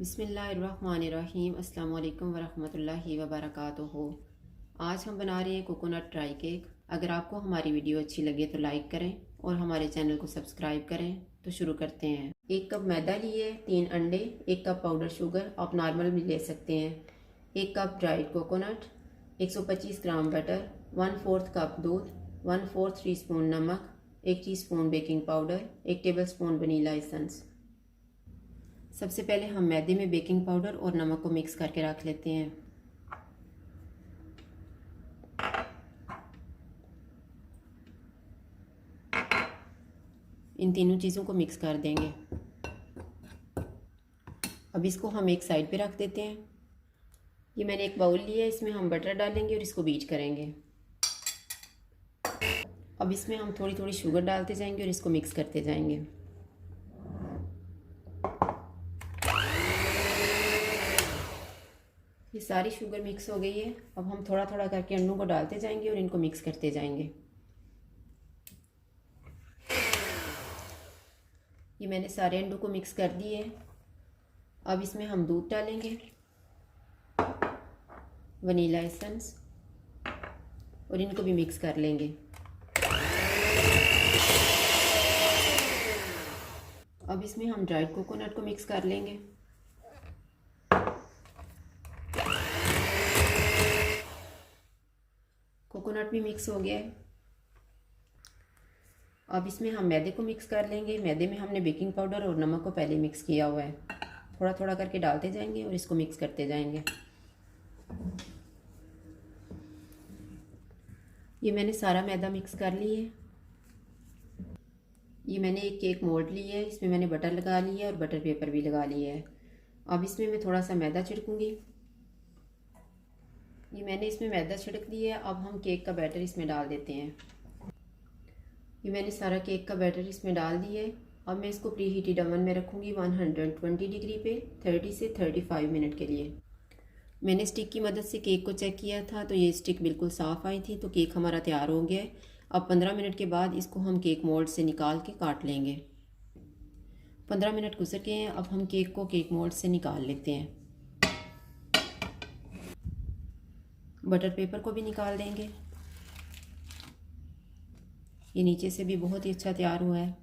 बिस्मिल्लाहिर्रहमानिर्रहीम अस्सलाम वालेकुम वरहमतुल्लाहि वबरकातुहू। आज हम बना रहे हैं कोकोनट ड्राई केक। अगर आपको हमारी वीडियो अच्छी लगे तो लाइक करें और हमारे चैनल को सब्सक्राइब करें। तो शुरू करते हैं। 1 कप मैदा लिए, 3 अंडे, 1 कप पाउडर शुगर, आप नॉर्मल भी ले सकते हैं, 1 कप ड्राइड कोकोनट, 125 ग्राम बटर, 1/4 कप दूध, 1/4 टीस्पून नमक, 1 teaspoon baking powder, 1 tablespoon vanilla essence. सबसे पहले हम मैदे में बेकिंग पाउडर और नमक को मिक्स करके रख लेते हैं। इन तीनों चीज़ों को मिक्स कर देंगे। अब इसको हम एक साइड पे रख देते हैं। ये मैंने एक बाउल लिया है, इसमें हम बटर डालेंगे और इसको बीट करेंगे। अब इसमें हम थोड़ी थोड़ी शुगर डालते जाएंगे और इसको मिक्स करते जाएंगे। ये सारी शुगर मिक्स हो गई है। अब हम थोड़ा थोड़ा करके अंडों को डालते जाएंगे और इनको मिक्स करते जाएंगे। ये मैंने सारे अंडों को मिक्स कर दिए। अब इसमें हम दूध डालेंगे, वनीला एसेंस, और इनको भी मिक्स कर लेंगे। अब इसमें हम ड्राइड कोकोनट को मिक्स कर लेंगे। कोकोनट भी मिक्स हो गया है। अब इसमें हम मैदे को मिक्स कर लेंगे। मैदे में हमने बेकिंग पाउडर और नमक को पहले मिक्स किया हुआ है। थोड़ा थोड़ा करके डालते जाएंगे और इसको मिक्स करते जाएंगे। ये मैंने सारा मैदा मिक्स कर लिया है। ये मैंने एक केक मोल्ड लिया है, इसमें मैंने बटर लगा लिया है और बटर पेपर भी लगा लिया है। अब इसमें मैं थोड़ा सा मैदा छिड़कूंगी। ये मैंने इसमें मैदा छिड़क दिया है। अब हम केक का बैटर इसमें डाल देते हैं। ये मैंने सारा केक का बैटर इसमें डाल दिया है। अब मैं इसको प्री हीटेड ओवन में रखूँगी 120 डिग्री पे 30 से 35 मिनट के लिए। मैंने स्टिक की मदद से केक को चेक किया था तो ये स्टिक बिल्कुल साफ़ आई थी, तो केक हमारा तैयार हो गया है। अब 15 मिनट के बाद इसको हम केक मोल्ड से निकाल के काट लेंगे। 15 मिनट गुजर गए हैं। अब हम केक को केक मोल्ड से निकाल लेते हैं। बटर पेपर को भी निकाल देंगे। ये नीचे से भी बहुत ही अच्छा तैयार हुआ है।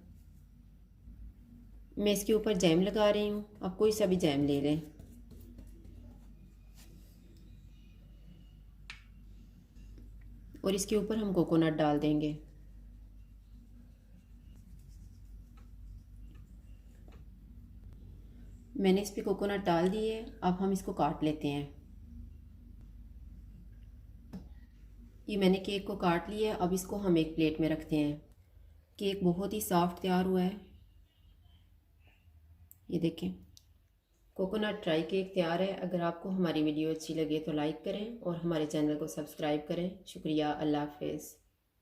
मैं इसके ऊपर जैम लगा रही हूँ, आप कोई सा भी जैम ले लें। और इसके ऊपर हम कोकोनट डाल देंगे। मैंने इस पे कोकोनट डाल दिए। अब हम इसको काट लेते हैं। ये मैंने केक को काट लिया। अब इसको हम एक प्लेट में रखते हैं। केक बहुत ही सॉफ्ट तैयार हुआ है। ये देखें, कोकोनट ड्राई केक तैयार है। अगर आपको हमारी वीडियो अच्छी लगे तो लाइक करें और हमारे चैनल को सब्सक्राइब करें। शुक्रिया। अल्लाह हाफ़िज़।